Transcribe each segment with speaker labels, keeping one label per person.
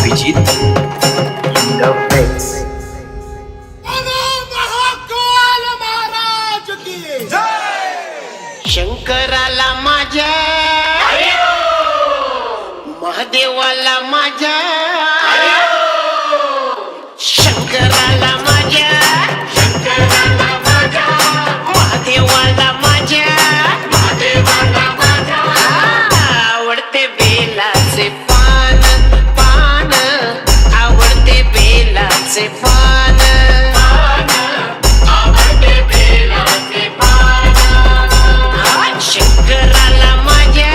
Speaker 1: अभिजित
Speaker 2: शंकराला माझ्या महादेवाला माझ्या शंकराला माझ्या महादेवाला माझ्या आवडते बेलाचे पान पान आवडते बेलाचे पान शंकराला माझ्या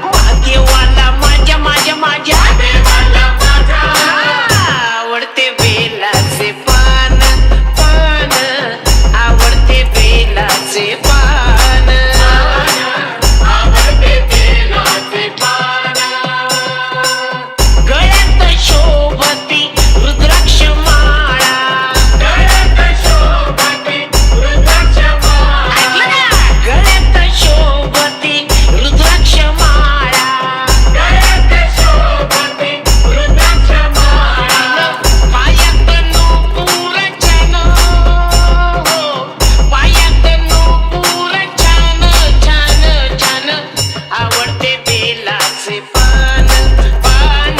Speaker 2: महादेवाला माझ्या माझ्या आवडते बेलाचे पान पान आवडते बेलाचे पान गळ्यात शोभती रुद्राक्ष माळा गळ्यात शोभती रुद्राक्ष माळा पायात नूपुर छान पायात नूपुर छान छान छान आवडते बेलाचे पान पान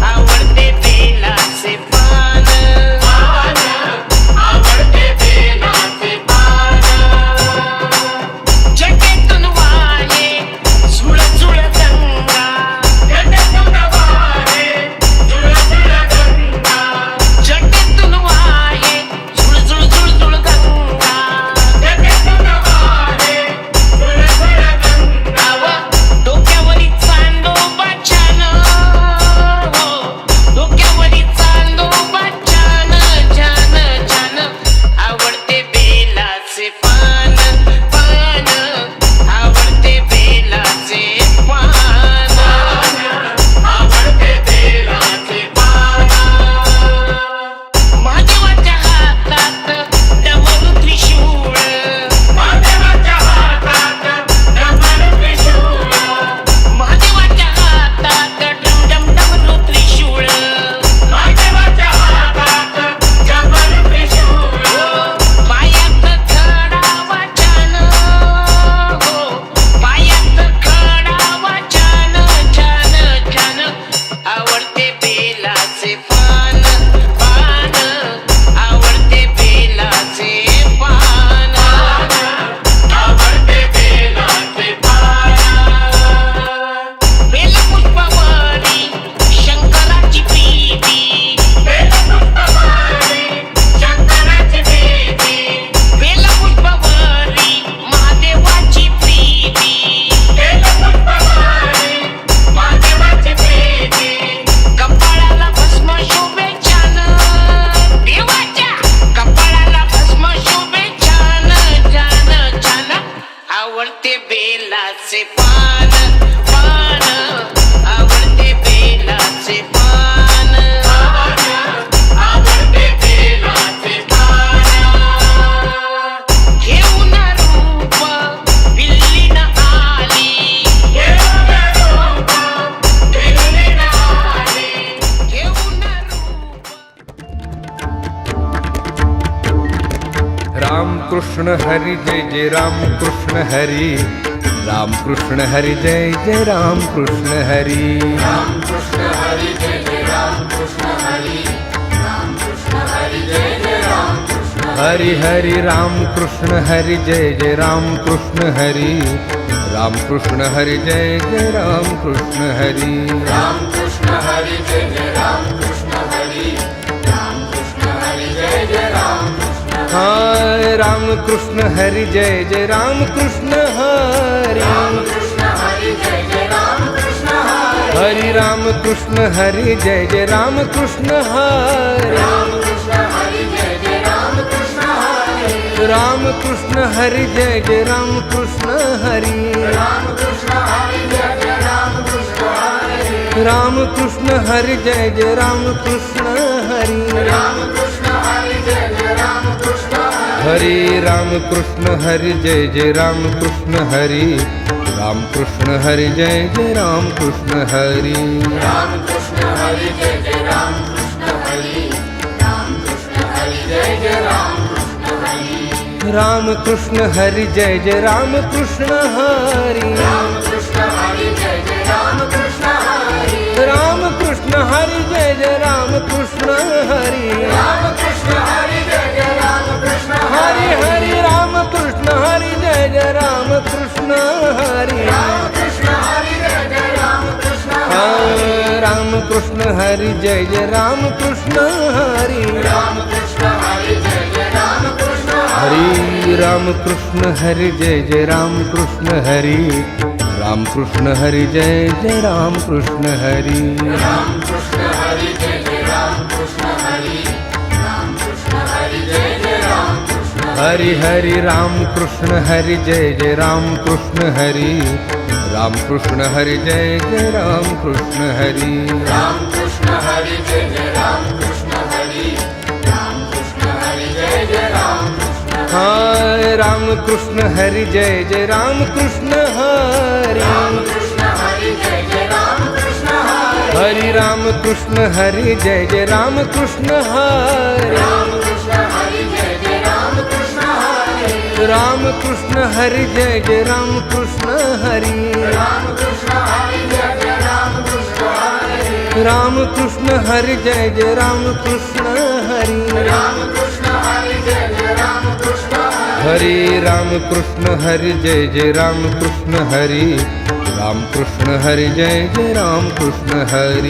Speaker 2: आवडते बेलाचे पान जटेतून वाहे झुळ झुळ गंगा जटेतून वाहे झुळ झुळ झुळ गंगा डोक्यावरी चांदोबा छान डोक्यावरी चांदोबा छान छान छान आवडते बेलाचे पान पान आवडते बेलाचे पान महादेवाच्या हातात डमरू त्रिशूळ महादेवाच्या हातात डमरू त्रिशूळ पायात खडावा छान पायात खडावा छान छान छान आवडते बेलाचे पान पान आवडते बेलाचे पान बेलपुष्पावरी शंकराची प्रीती बेलपुष्पावरी महादेवाची प्रीती कपाळाला भस्म शोभे छान देवाच्या कपाळाला भस्म शोभे छान छान छान आवडते बेलाचे पान पान आवडते बेलाचे पान घेऊन रूप बिल्लीन आली घेऊन रूप
Speaker 3: राम कृष्ण हरी जय जय राम कृष्ण हरी राम कृष्ण हरी जय जय राम कृष्ण हरी हरि हरि राम कृष्ण हरि जय जय राम कृष्ण हरि राम कृष्ण हरि जय जय राम कृष्ण हरि हाय राम कृष्ण हरि जय जय राम कृष्ण हरि हरि राम कृष्ण हरि जय जय राम कृष्ण हरि राम कृष्ण हरि जय जय राम कृष्ण हरि राम कृष्ण हरि जय जय राम कृष्ण हरि हरे राम कृष्ण हरि जय जय राम कृष्ण हरि राम कृष्ण हरी जय जय राम कृष्ण हरी
Speaker 1: राम कृष्ण हरि जय जय राम कृष्ण हरि राम कृष्ण हरि जय जय राम कृष्ण हरि
Speaker 3: राम कृष्ण हरी जय जय राम कृष्ण हरी
Speaker 1: राम कृष्ण हरि जय जय राम कृष्ण हरि
Speaker 3: राम कृष्ण हरी जय जय राम कृष्ण हरी
Speaker 1: राम कृष्ण हरि जय जय राम कृष्ण
Speaker 3: हरी हरी राम कृष्ण हरी जय जय राम कृष्ण हरी
Speaker 1: राम कृष्ण हरि जय जय राम कृष्ण
Speaker 3: राम कृष्ण हरी जय जय राम कृष्ण हरी
Speaker 1: राम कृष्ण हरि जय जय राम कृष्ण
Speaker 3: हरी राम कृष्ण हरी जय जय राम कृष्ण हरी राम कृष्ण हरी जय जय राम कृष्ण हरी
Speaker 1: राम कृष्ण हरि जय जय राम कृष्ण हरि राम कृष्ण हरि जय जय राम कृष्ण
Speaker 3: हरि हरि राम कृष्ण हरि जय जय राम कृष्ण हरि राम कृष्ण हरि जय जय राम कृष्ण हरि
Speaker 1: राम कृष्ण हरि जय जय राम कृष्ण हरि राम कृष्ण हरि जय जय राम कृष्ण
Speaker 3: हाय राम कृष्ण हरि जय जय राम कृष्ण हरि
Speaker 1: राम कृष्ण हरि जय जय राम कृष्ण हरि
Speaker 3: हरि राम कृष्ण हरि जय जय राम कृष्ण हरि
Speaker 1: राम कृष्ण हरि जय जय राम कृष्ण हरि
Speaker 3: राम कृष्ण हरि जय जय राम कृष्ण हरि
Speaker 1: राम कृष्ण हरि जय जय राम कृष्ण हरि
Speaker 3: राम कृष्ण हरि जय जय राम कृष्ण हरि
Speaker 1: राम कृष्ण हरि जय जय राम कृष्ण
Speaker 3: हरि राम कृष्ण हरि जय जय राम कृष्ण हरि राम कृष्ण हरि जय जय राम कृष्ण हरि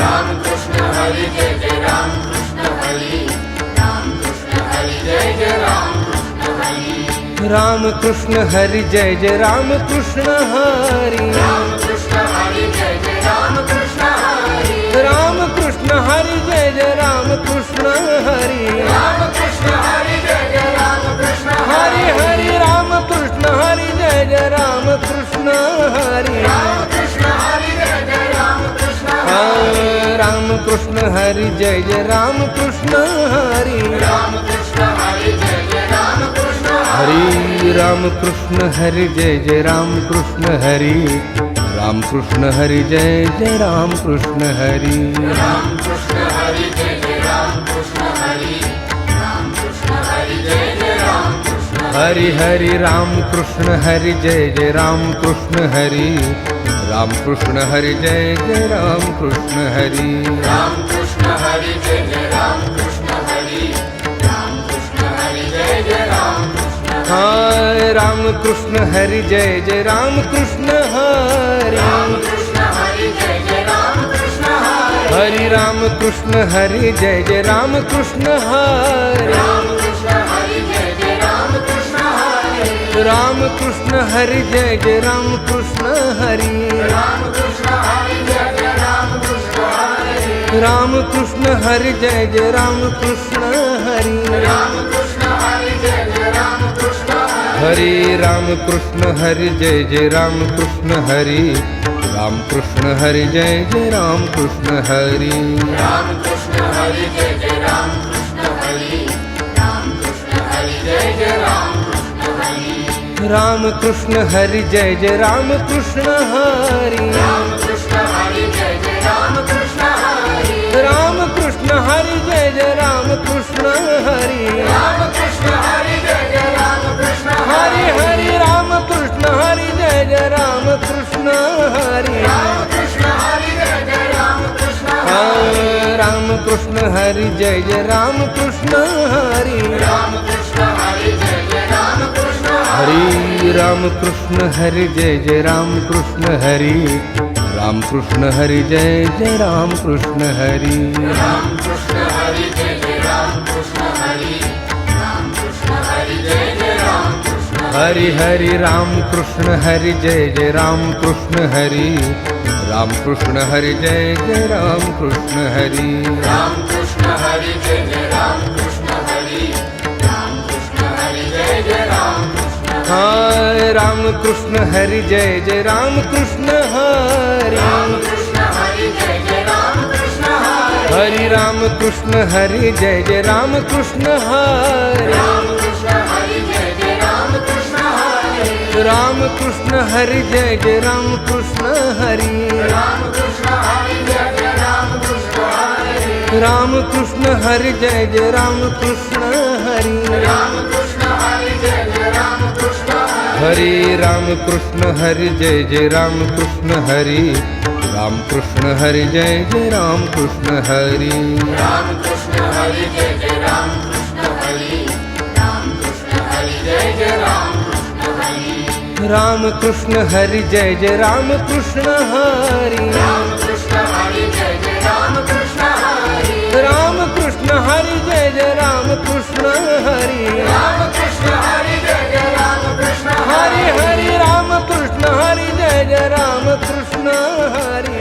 Speaker 1: राम कृष्ण हरि जय जय राम कृष्ण हरि राम कृष्ण हरि जय जय राम कृष्ण हरि
Speaker 3: राम कृष्ण हरि जय जय राम कृष्ण हरि
Speaker 1: राम कृष्ण हरि जय जय राम कृष्ण हरि
Speaker 3: राम कृष्ण हरि जय जय राम कृष्ण हरि
Speaker 1: राम कृष्ण हरि जय जय राम कृष्ण
Speaker 3: हरि हरि राम कृष्ण हरि जय जय राम कृष्ण हरि
Speaker 1: राम कृष्ण हरि जय जय राम कृष्ण
Speaker 3: राम कृष्ण हरि जय जय राम कृष्ण हरि
Speaker 1: राम कृष्ण हरि जय जय राम कृष्ण
Speaker 3: हरि राम कृष्ण हरि जय जय राम कृष्ण हरि राम कृष्ण हरि जय जय राम कृष्ण हरि
Speaker 1: राम कृष्ण हरि जय जय राम कृष्ण हरि राम कृष्ण हरि जय जय राम कृष्ण
Speaker 3: हरि हरि राम कृष्ण हरि जय जय राम कृष्ण हरि राम कृष्ण हरि जय जय राम कृष्ण हरि
Speaker 1: राम कृष्ण हरि जय जय राम कृष्ण हरि राम कृष्ण हरि जय जय राम कृष्ण
Speaker 3: हाय राम कृष्ण हरि जय जय राम कृष्ण हरि
Speaker 1: राम कृष्ण हरि जय जय राम कृष्ण हरि
Speaker 3: हरि राम कृष्ण हरि जय जय राम कृष्ण हरि
Speaker 1: राम कृष्ण हरि जय जय राम कृष्ण हरि
Speaker 3: राम कृष्ण हरि जय जय राम कृष्ण हरि
Speaker 1: राम कृष्ण हरि जय जय राम कृष्ण हरि
Speaker 3: राम कृष्ण हरि जय जय राम कृष्ण हरि
Speaker 1: राम कृष्ण हरि जय जय राम कृष्ण
Speaker 3: हरि राम कृष्ण हरि जय जय राम कृष्ण हरि राम कृष्ण हरि जय जय राम कृष्ण हरि
Speaker 1: राम कृष्ण हरि जय जय राम कृष्ण हरि राम कृष्ण हरि जय जय राम कृष्ण हरि
Speaker 3: राम कृष्ण हरि जय जय राम कृष्ण हरि
Speaker 1: राम कृष्ण हरि जय जय राम कृष्ण हरि
Speaker 3: राम कृष्ण हरि जय जय राम कृष्ण हरि
Speaker 1: राम कृष्ण हरि जय जय राम कृष्ण
Speaker 3: हरि हरि राम कृष्ण हरि जय जय राम कृष्ण हरि
Speaker 1: राम कृष्ण हरि जय जय राम कृष्ण
Speaker 3: राम कृष्ण हरि जय जय राम कृष्ण हरि
Speaker 1: राम कृष्ण हरि जय जय राम कृष्ण
Speaker 3: हरि राम कृष्ण हरि जय जय राम कृष्ण हरि राम कृष्ण हरि जय जय राम कृष्ण हरि
Speaker 1: राम कृष्ण हरि जय जय राम कृष्ण हरि राम कृष्ण हरि जय जय राम कृष्ण
Speaker 3: हरि हरि राम कृष्ण हरि जय जय राम कृष्ण हरि राम कृष्ण हरि जय जय राम कृष्ण हरि
Speaker 1: राम कृष्ण हरि जय जय राम कृष्ण हरि राम कृष्ण हरि जय जय राम कृष्ण
Speaker 3: हाय राम कृष्ण हरि जय जय राम कृष्ण हरि
Speaker 1: राम कृष्ण हरि जय जय राम कृष्ण हरि
Speaker 3: हरि राम कृष्ण हरि जय जय राम कृष्ण हरि
Speaker 1: राम कृष्ण हरि जय जय राम कृष्ण हरि
Speaker 3: राम कृष्ण हरी जय जय राम कृष्ण हरी
Speaker 1: राम कृष्ण हरी जय जय राम कृष्ण हरी
Speaker 3: राम कृष्ण हरी जय जय राम कृष्ण हरी
Speaker 1: राम कृष्ण हरी जय जय राम कृष्ण
Speaker 3: हरी राम कृष्ण हरी जय जय राम कृष्ण हरी राम कृष्ण हरी जय जय राम कृष्ण हरी
Speaker 1: राम कृष्ण हरी जय जय राम कृष्ण हरी राम कृष्ण हरी जय जय राम कृष्ण हरी
Speaker 3: राम कृष्ण हरी जय जय राम कृष्ण हरी
Speaker 1: राम कृष्ण हरी जय जय राम कृष्ण हरी
Speaker 3: राम कृष्ण हरी जय जय राम कृष्ण हरी
Speaker 1: राम कृष्ण हरी जय जय राम कृष्ण
Speaker 3: हरी हरी राम कृष्ण हरी जय जय राम कृष्ण हरी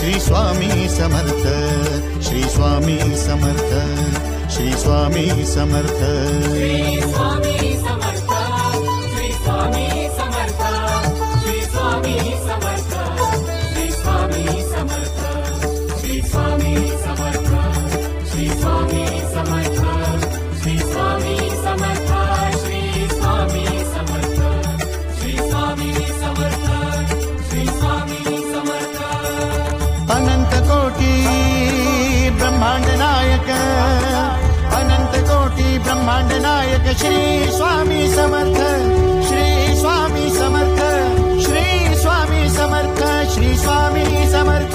Speaker 4: श्री स्वामी समर्थ, श्री स्वामी समर्थ, श्री स्वामी समर्थ.
Speaker 1: श्री स्वामी समर्थ, श्री स्वामी समर्थ, श्री स्वामी समर्थ, श्री स्वामी समर्थ, श्री स्वामी समर्थ, श्री स्वामी समर्थ, श्री स्वामी समर्थ, श्री स्वामी समर्थ, श्री स्वामी समर्थ, श्री स्वामी समर्थ.
Speaker 4: अनंत कोटी ब्रह्मांड नायक, अनंत कोटी ब्रह्मांड नायक श्री स्वामी समर्थ, श्री स्वामी समर्थ, श्री स्वामी समर्थ, श्री स्वामी समर्थ.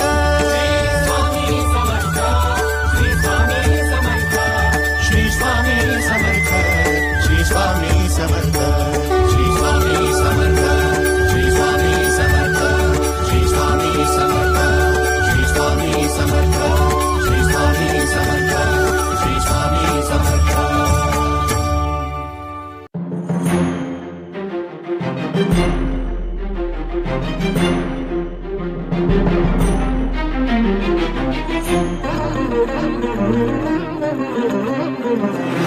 Speaker 1: स्वामी समर्थ, श्री स्वामी समर्थ,
Speaker 4: श्री स्वामी समर्थ, श्री स्वामी समर्थ, श्री स्वामी समर्थ, श्री स्वामी समर्थ, श्री स्वामी समर्थ, श्री स्वामी समर्थ, श्री स्वामी समर्थ, श्री स्वामी समर्थ.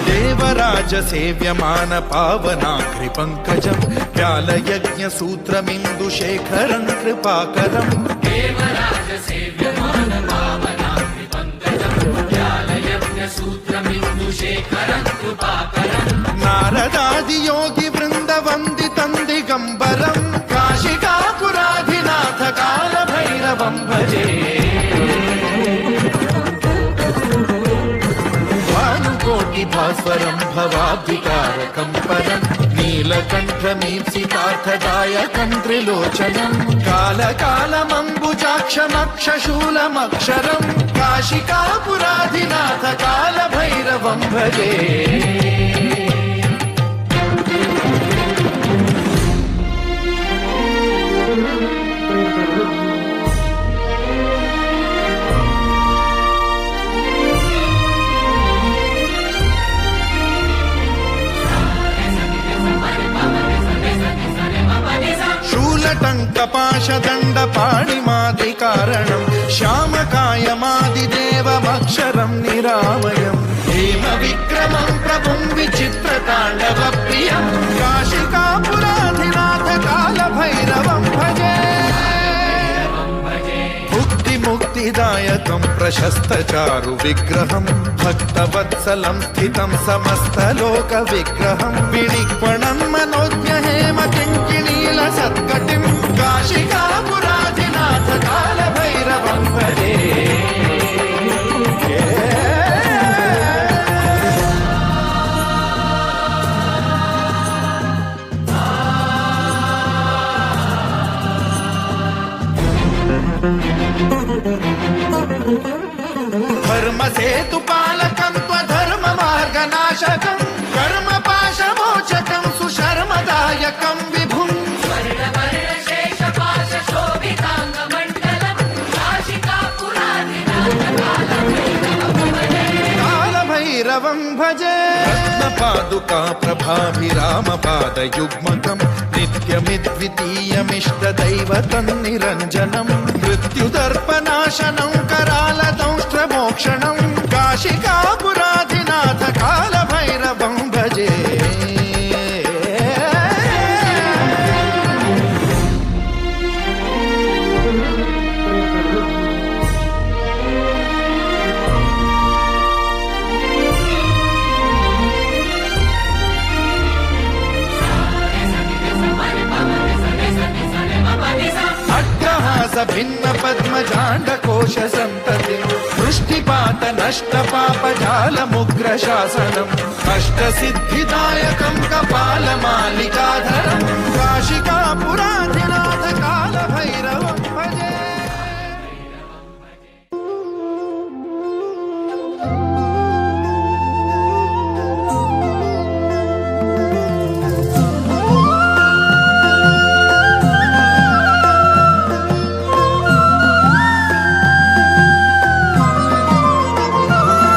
Speaker 5: देवराज सेव्यमान पावनाग्रिपङ्कजं व्यालयज्ञसूत्रमिन्दुशेखरं कृपाकरम्
Speaker 1: देवराज सेव्यमान पावनाग्रिपङ्कजं व्यालयज्ञसूत्रमिन्दुशेखरं कृपाकरम्.
Speaker 5: नारदादियोगिवृन्दवन्दितं दिगम्बरं काशिकापुराधिनाथ कालभैरवं भजे. भास्वरं भवाब्धिकारकं परं नीलकण्ठमीप्सितार्थदायकं त्रिलोचनं कालकालमम्बुजाक्षमक्षशूलमक्षरं काशिकापुराधिनाथ कालभैरवं भजे. शूलटङ्कपाशदण्डपाणिमादिकारणं श्यामकायमादिदेवमक्षरं निरामयं हेमविक्रमं प्रभुं विचित्रताण्डवप्रियं काशिकापुराधिनाथ कालभैरवं भजे. मुक्तिदायकं प्रशस्तचारु विग्रहं भक्तवत्सलं स्थितं समस्तलोकविग्रहं विनिक्वणं मनोज्ञ हेम किङ्किणीलसत्कटिं काशिकापुराधिनाथ कालभैरवं भजे. धर्मसेतुपालकं त्वधर्ममार्गनाशकं कर्मपाशमोचकं सुशर्मदायकं विभुं
Speaker 1: स्वर्णवर्णशेषपाशशोभिताङ्गमण्डलं काशिकापुराधिनाथ
Speaker 5: कालभैरवं भजे. रत्नपादुका प्रभाभिरामपादयुग्मकं नित्यमिद्वितीयमिष्टदैवतं निरञ्जनं मृत्युदर्पनाशनं करालदंष्ट्रमोक्षणं काशिकापुराधिनाथ कालभैरवं भजे. भिन्न पद्मजाण्डकोश सन्ततिं वृष्टिपात नष्ट पापजालमुग्रशासनम् अष्टसिद्धिदायकं कपालमालिकाधरं काशिकापुराधिनाथ कालभैरवं भजे.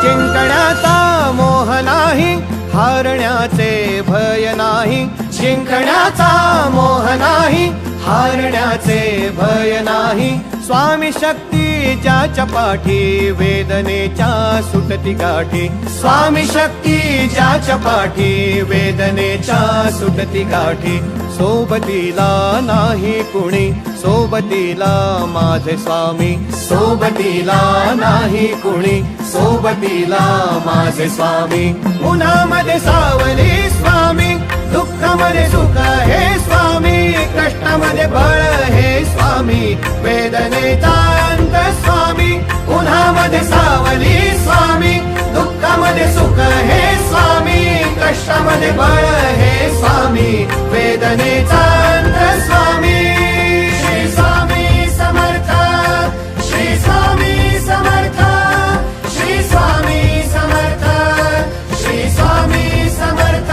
Speaker 6: जिंकण्याचा मोह नाही, हारण्याचे भय नाही. जिंकण्याचा मोह नाही, हारण्याचे भय नाही. स्वामी शक्ती ज्याच्या पाठी वेदनेच्या सुटती गाठी स्वामी शक्ती ज्याच्या पाठी वेदनेच्या सुटती गाठी सोबतीला नाही कुणी सोबतीला माझे स्वामी सोबतीला नाही कुणी सोबतीला माझे स्वामी उन्हामध्ये सावली स्वामी दुःखामध्ये सुख हे स्वामी कष्टामध्ये बळ हे स्वामी वेदनेचा अंत स्वामी उन्हामध्ये सावली स्वामी दुःखामध्ये सुख हे स्वामी कष्टामध्ये बळ हे स्वामी वेदनेचा अंत स्वामी श्री स्वामी समर्थ श्री स्वामी समर्थ श्री स्वामी समर्थ श्री स्वामी समर्थ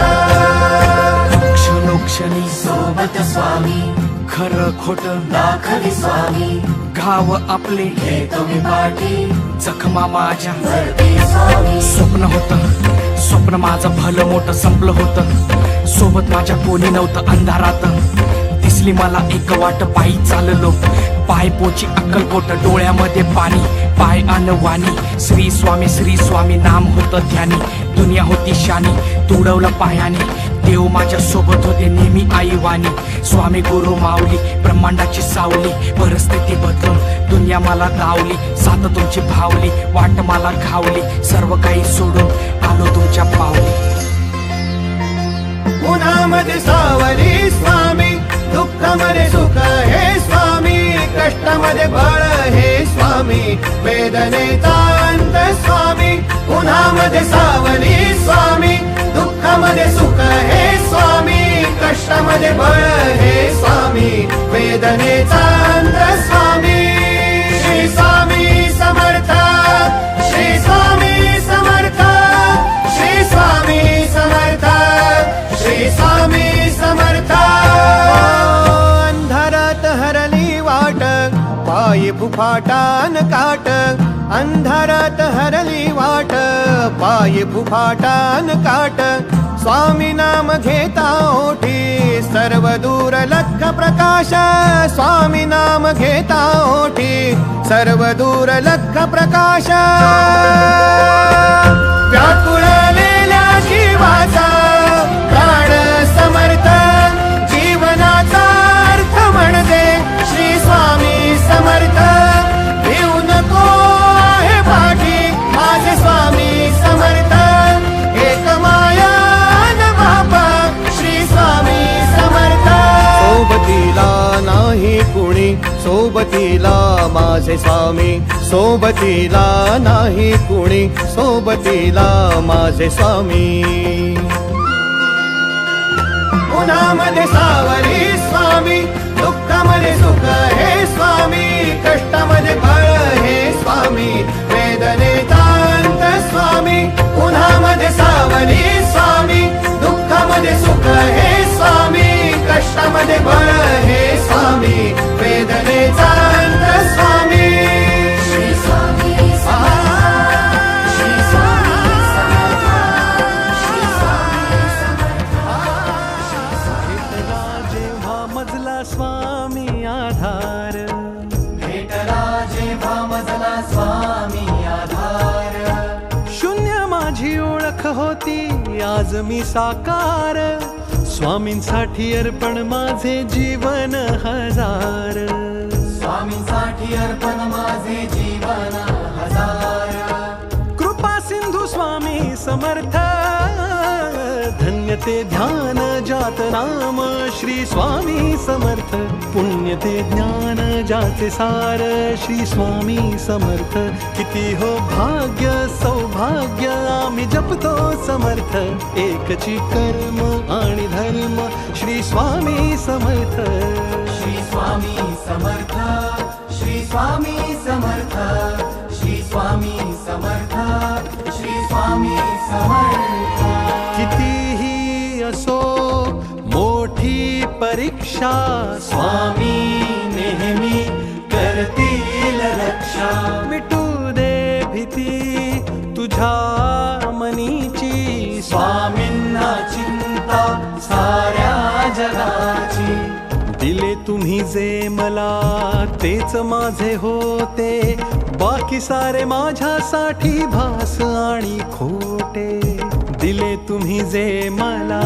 Speaker 7: क्षणोक्षणी
Speaker 1: सोबत स्वामी
Speaker 7: खरं खोट
Speaker 1: दाखवी स्वामी
Speaker 7: घाव आपले
Speaker 1: हे तुम्ही पाठी
Speaker 7: जखमा माझ्या
Speaker 1: भरती स्वामी
Speaker 7: स्वप्न स्वप्न माझं भलं मोठं संपलं होतं सोबत माझ्या कोणी नव्हतं अंधारात दिसली मला एक वाट पायी चाललो पाय पोची अक्कलकोट डोळ्यामध्ये पाणी पाय अनवाणी श्री स्वामी नाम होतं ध्यानी दुनिया होती शानी तुडवलं पायाने देव माझ्या सोबत होते नेहमी आई वाणी स्वामी गुरु माऊली ब्रह्मांडाची सावली परिस्थिती बदलून दुनिया मला धावली साथ तुमची भावली वाट मला घावली सर्व काही सोडून आलो तुमच्या पावली
Speaker 6: उन्हामध्ये सावली स्वामी दुःखामध्ये सुख हे स्वामी कष्टामध्ये बळ हे स्वामी वेदनेचा अंत स्वामी उन्हामध्ये सावली स्वामी दुःखामध्ये सुख हे स्वामी कष्टामध्ये बळ हे स्वामी वेदनेचा अंत स्वामी श्री स्वामी समर्थ श्री स्वामी समर्थ श्री स्वामी समर्थ श्री स्वामी समर्थ अंधारात हरली वाट पायी फुफाटान काट अंधारात हरली वाट पायी फुफाटान काट स्वामी नाम घेता ओठी सर्व दूर लख प्रकाश स्वामी नाम घेता ओठी सर्व दूर लख प्रकाश व्याकुळलेल्या जीवाचा प्राण समर्थ जीवनाचा अर्थ म्हणते श्री स्वामी समर्थ भिऊ नको आहे पाठी माझे स्वामी समर्थ एक माया न बापा श्री स्वामी समर्थ सोबतीला नाही कुणी सोबतीला माझे स्वामी सोबतीला नाही कुणी सोबतीला माझे स्वामी उन्हामध्ये सावली स्वामी दुःखामध्ये सुख हे स्वामी कष्टामध्ये बळ हे स्वामी वेदनेचा अंत स्वामी उन्हामध्ये सावली स्वामी दुःखामध्ये सुख हे स्वामी कष्टामध्ये बळ हे स्वामी वेदनेचा अंत स्वामी
Speaker 1: श्री स्वामी समर्थ श्री स्वामी समर्थ श्री स्वामी
Speaker 5: भेटला जेव्हा मजला स्वामी आधार
Speaker 1: भेटला जेव्हा मजला स्वामी आधार
Speaker 5: शून्य माझी ओळख होती आज मी साकार स्वामींसाठी अर्पण माझे जीवन हजार
Speaker 1: स्वामींसाठी अर्पण माझे जीवन हजार
Speaker 5: कृपा सिंधू स्वामी समर्थ धन्य ते ध्यान जात नाम श्री स्वामी समर्थ पुण्य ते ज्ञान जाचे सार श्री स्वामी समर्थ किती हो भाग्य सौभाग्य आम्ही जपतो समर्थ एकची कर्म आणि धर्म श्री स्वामी समर्थ
Speaker 1: श्री स्वामी समर्थ श्री स्वामी समर्थ श्री स्वामी समर्थ श्री स्वामी समर्थ
Speaker 5: कितीही असो मोठी परीक्षा
Speaker 1: स्वामी नेहमी करतील रक्षा
Speaker 5: मिटू दे भीती तुझ्या मनीची
Speaker 1: स्वामींना चिंता साऱ्या जगाची
Speaker 5: दिले तुम्ही तुम्ही जे मला तेच माझे होते, बाकी सारे माझ्यासाठी भास आणि खोटे. दिले तुम्ही जे मला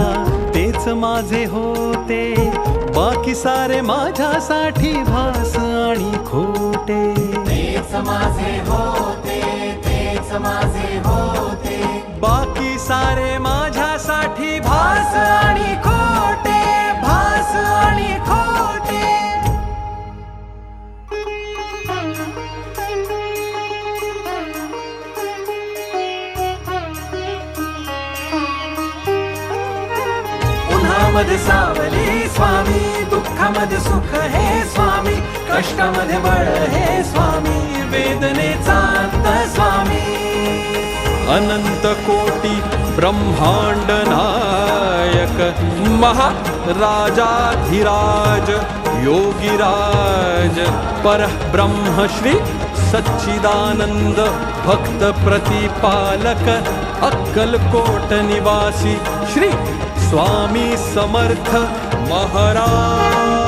Speaker 5: तेच माझे होते, बाकी सारे माझ्यासाठी भास आणि खोटे.
Speaker 6: तेच माझे होते, तेच माझे होते.
Speaker 5: बाकी सारे माझ्यासाठी भास आणि खोटे, भास आणि खोटे.
Speaker 6: उन्हामध्ये सावली स्वामी, दुःखामध्ये सुख हे स्वामी, कष्टामध्ये बळ हे स्वामी, वेदनेचा अंत स्वामी.
Speaker 5: अनंत कोटी ब्रह्मांड नायक, महाराजाधिराज योगीराज, परब्रह्म श्री सच्चिदानंद भक्त प्रतिपालक, अक्कलकोट निवासी श्री स्वामी समर्थ महाराज.